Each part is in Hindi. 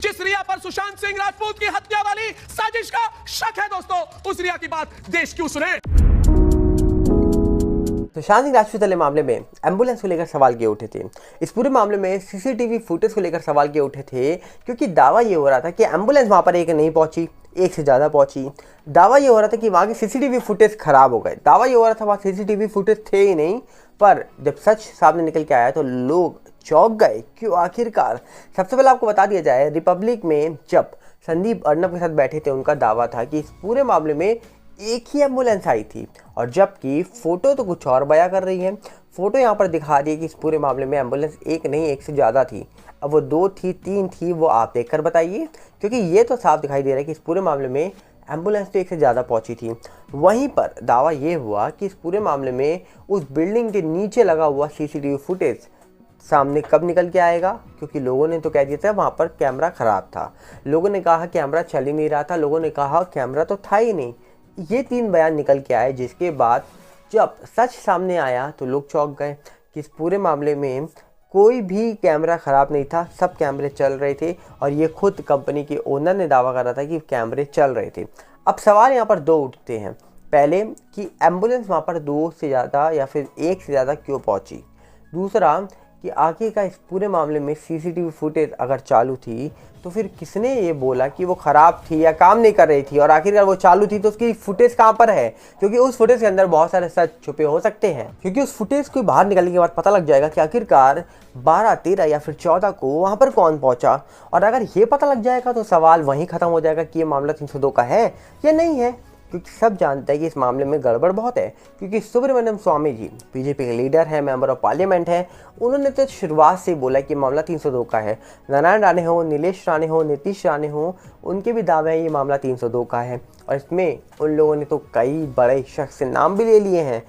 जिस रिया पर सुशांत सिंह राजपूत की हत्या वाली साजिश का शक है दोस्तों, उस रिया की बात देश क्यों सुने। सुशांत सिंह राजपूत वाले मामले में एम्बुलेंस को लेकर सवाल किए उठे थे। इस पूरे मामले में सीसीटीवी फुटेज को लेकर सवाल किए उठे थे, क्योंकि दावा ये हो रहा था कि एम्बुलेंस वहां पर एक नहीं पहुंची, एक से ज़्यादा पहुंची। दावा ये हो रहा था कि वहाँ के सीसीटीवी फुटेज खराब हो गए। दावा ये हो रहा था वहाँ सीसीटीवी फुटेज थे ही नहीं। पर जब सच सामने निकल के आया तो लोग चौंक गए। क्यों आखिरकार? सबसे पहले आपको बता दिया जाए, रिपब्लिक में जब संदीप अर्नब के साथ बैठे थे, उनका दावा था कि इस पूरे मामले में एक ही एम्बुलेंस आई थी, और जबकि फ़ोटो तो कुछ और बयां कर रही है। फ़ोटो यहाँ पर दिखा रही है कि इस पूरे मामले में एम्बुलेंस एक नहीं, एक से ज़्यादा थी। अब वो 2 थी, 3 थी, वो आप देख कर बताइए, क्योंकि ये तो साफ दिखाई दे रहा है कि इस पूरे मामले में एम्बुलेंस तो एक से ज़्यादा पहुंची थी। वहीं पर दावा ये हुआ कि इस पूरे मामले में उस बिल्डिंग के नीचे लगा हुआ सीसीटीवी फुटेज सामने कब निकल के आएगा, क्योंकि लोगों ने तो कह दिया था वहाँ पर कैमरा ख़राब था। लोगों ने कहा कैमरा चल ही नहीं रहा था, लोगों ने कहा कैमरा तो था ही नहीं। ये 3 बयान निकल के आए, जिसके बाद जब सच सामने आया तो लोग चौंक गए कि इस पूरे मामले में कोई भी कैमरा ख़राब नहीं था, सब कैमरे चल रहे थे। और ये खुद कंपनी के ओनर ने दावा कर रहा था कि कैमरे चल रहे थे। अब सवाल यहाँ पर 2 उठते हैं। पहले कि एम्बुलेंस वहाँ पर 2 से ज़्यादा या फिर 1 से ज़्यादा क्यों पहुँची। दूसरा कि आखिरकार इस पूरे मामले में सीसीटीवी फुटेज अगर चालू थी तो फिर किसने ये बोला कि वो ख़राब थी या काम नहीं कर रही थी, और आखिरकार वो चालू थी तो उसकी फुटेज कहाँ पर है, क्योंकि उस फुटेज के अंदर बहुत सारे सच छुपे हो सकते हैं। क्योंकि उस फुटेज को बाहर निकलने के बाद पता लग जाएगा कि आखिरकार 12, 13 या फिर 14 को वहाँ पर कौन पहुँचा। और अगर ये पता लग जाएगा तो सवाल वहीं ख़त्म हो जाएगा कि ये मामला 302 का है या नहीं है, क्योंकि सब जानते हैं कि इस मामले में गड़बड़ बहुत है। क्योंकि सुब्रमण्यम स्वामी जी बीजेपी के लीडर हैं, मेंबर ऑफ पार्लियामेंट हैं, उन्होंने तो शुरुआत से बोला कि मामला 302 का है। नारायण राणे हो, नीलेश राणे हो, नीतीश राणे हो, उनके भी दावे हैं ये मामला 302 का है। और इसमें उन लोगों ने तो कई बड़े शख्स से नाम भी ले लिए हैं।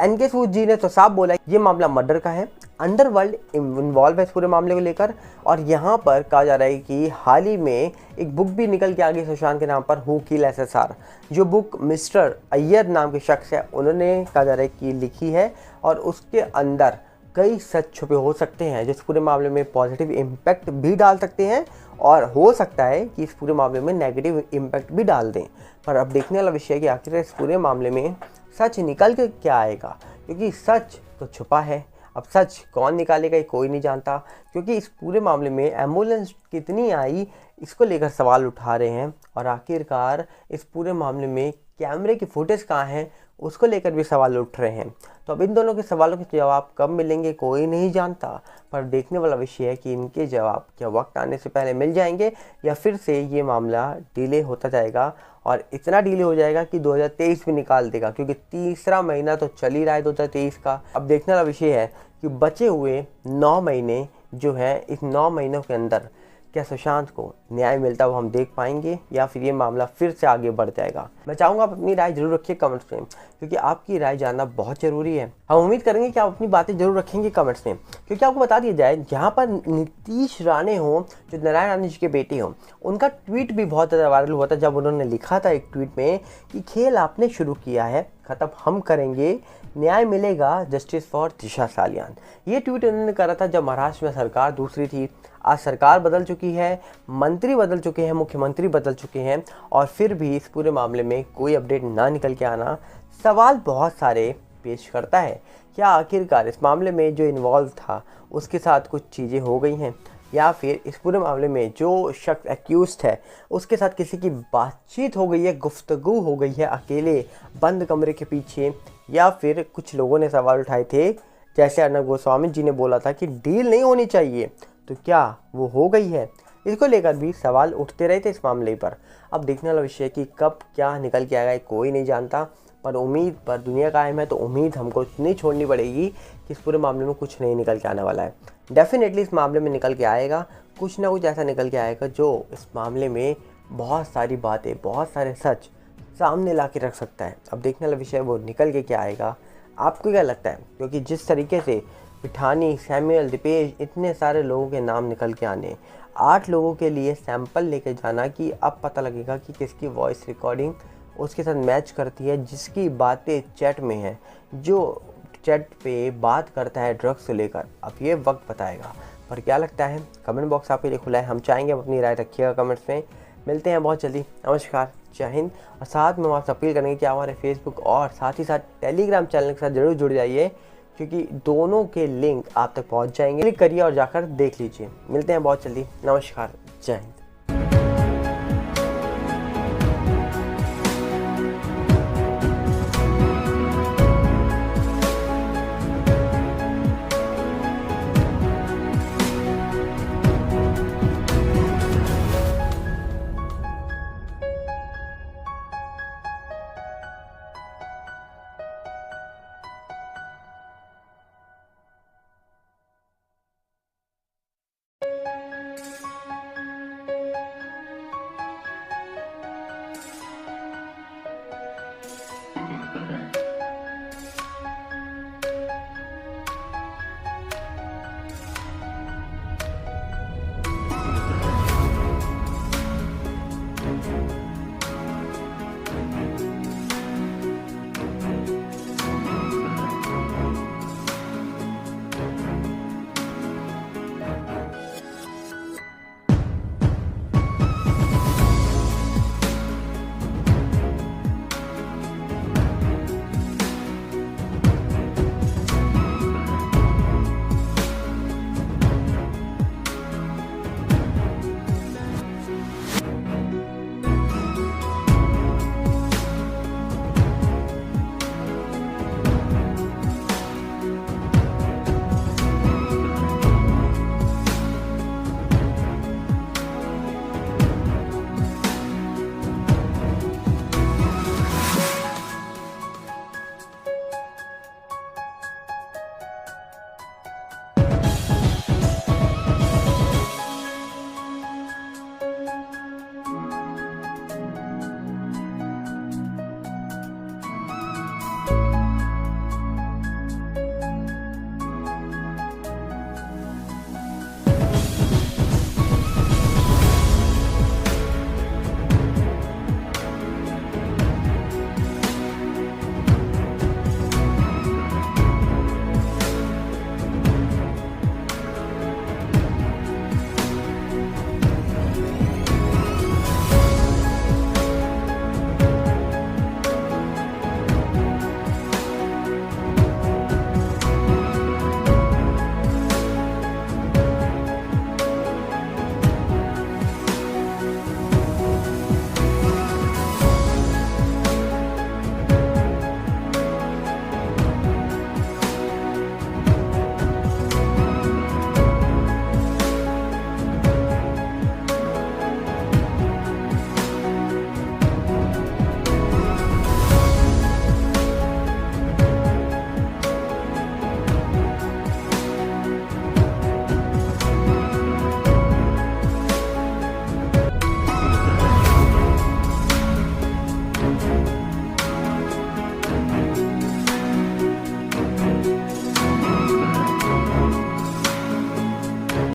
एनके सूद जी ने तो साफ बोला ये मामला मर्डर का है, अंडरवर्ल्ड इन्वॉल्व है इस पूरे मामले को लेकर। और यहाँ पर कहा जा रहा है कि हाल ही में एक बुक भी निकल के आ गई सुशांत के नाम पर, हु किल एसएसआर, जो बुक मिस्टर अय्यर नाम के शख्स है उन्होंने कहा जा रहा है कि लिखी है। और उसके अंदर कई सच छुपे हो सकते हैं जो इस पूरे मामले में पॉजिटिव इम्पैक्ट भी डाल सकते हैं, और हो सकता है कि इस पूरे मामले में नेगेटिव इम्पैक्ट भी डाल दें। पर अब देखने वाला विषय है कि आखिर इस पूरे मामले में सच निकल के क्या आएगा, क्योंकि सच तो छुपा है। अब सच कौन निकालेगा ये कोई नहीं जानता, क्योंकि इस पूरे मामले में एम्बुलेंस कितनी आई इसको लेकर सवाल उठा रहे हैं। और आखिरकार इस पूरे मामले में कैमरे की फुटेज कहाँ हैं उसको लेकर भी सवाल उठ रहे हैं। तो अब इन दोनों के सवालों के जवाब कब मिलेंगे कोई नहीं जानता, पर देखने वाला विषय है कि इनके जवाब क्या वक्त आने से पहले मिल जाएंगे या फिर से ये मामला डिले होता जाएगा, और इतना डिले हो जाएगा कि 2023 भी निकाल देगा, क्योंकि तीसरा महीना तो चल ही रहा है 2023 का। अब देखने वाला विषय है कि बचे हुए 9 महीने जो है, इस 9 महीनों के अंदर क्या सुशांत को न्याय मिलता है वो हम देख पाएंगे, या फिर ये मामला फिर से आगे बढ़ जाएगा। मैं चाहूँगा आप अपनी राय जरूर रखिए कमेंट्स में, क्योंकि आपकी राय जानना बहुत ज़रूरी है। हम उम्मीद करेंगे कि आप अपनी बातें जरूर रखेंगे कमेंट्स में, क्योंकि आपको बता दिया जाए जहाँ पर नीतीश राणे हो, जो नारायण राणे जी के बेटे हो, उनका ट्वीट भी बहुत ज़्यादा वायरल हुआ था जब उन्होंने लिखा था एक ट्वीट में कि खेल आपने शुरू किया है, खत्म हम करेंगे, न्याय मिलेगा, जस्टिस फॉर दिशा सालियान। ये ट्वीट उन्होंने करा था जब महाराष्ट्र में सरकार दूसरी थी। आज सरकार बदल चुकी है, मंत्री बदल चुके हैं, मुख्यमंत्री बदल चुके हैं, और फिर भी इस पूरे मामले में कोई अपडेट ना निकल के आना सवाल बहुत सारे पेश करता है। क्या आखिरकार इस मामले में जो इन्वॉल्व था उसके साथ कुछ चीज़ें हो गई हैं, या फिर इस पूरे मामले में जो शख्स एक्यूज्ड है उसके साथ किसी की बातचीत हो गई है, गुफ्तगू हो गई है अकेले बंद कमरे के पीछे, या फिर कुछ लोगों ने सवाल उठाए थे जैसे अर्नब गोस्वामी जी ने बोला था कि डील नहीं होनी चाहिए, तो क्या वो हो गई है। इसको लेकर भी सवाल उठते रहे थे इस मामले पर। अब देखने वाला विषय है कि कब क्या निकल के आएगा कोई नहीं जानता, पर उम्मीद पर दुनिया कायम है, तो उम्मीद हमको नहीं छोड़नी पड़ेगी कि इस पूरे मामले में कुछ नहीं निकल के आने वाला है। डेफिनेटली इस मामले में निकल के आएगा, कुछ ना कुछ ऐसा निकल के आएगा जो इस मामले में बहुत सारी बातें, बहुत सारे सच सामने ला के रख सकता है। अब देखने वाला विषय वो निकल के क्या आएगा, आपको क्या लगता है? क्योंकि जिस तरीके से पिठानी, सैमुअल, दीपेश, इतने सारे लोगों के नाम निकल के आने, 8 लोगों के लिए सैंपल लेके जाना कि अब पता लगेगा कि किसकी वॉइस रिकॉर्डिंग उसके साथ मैच करती है, जिसकी बातें चैट में है, जो चैट पे बात करता है ड्रग्स को लेकर। अब ये वक्त बताएगा। पर क्या लगता है, कमेंट बॉक्स आपके लिए खुला है, हम चाहेंगे आप अपनी राय रखिएगा कमेंट्स में। मिलते हैं बहुत जल्दी, नमस्कार, जय हिंद। और साथ में हम आपसे अपील करेंगे कि आप हमारे फेसबुक और साथ ही साथ टेलीग्राम चैनल के साथ जरूर जुड़ जाइए, क्योंकि दोनों के लिंक आप तक पहुंच जाएंगे। क्लिक करिए और जाकर देख लीजिए। मिलते हैं बहुत जल्दी, नमस्कार, जय हिंद।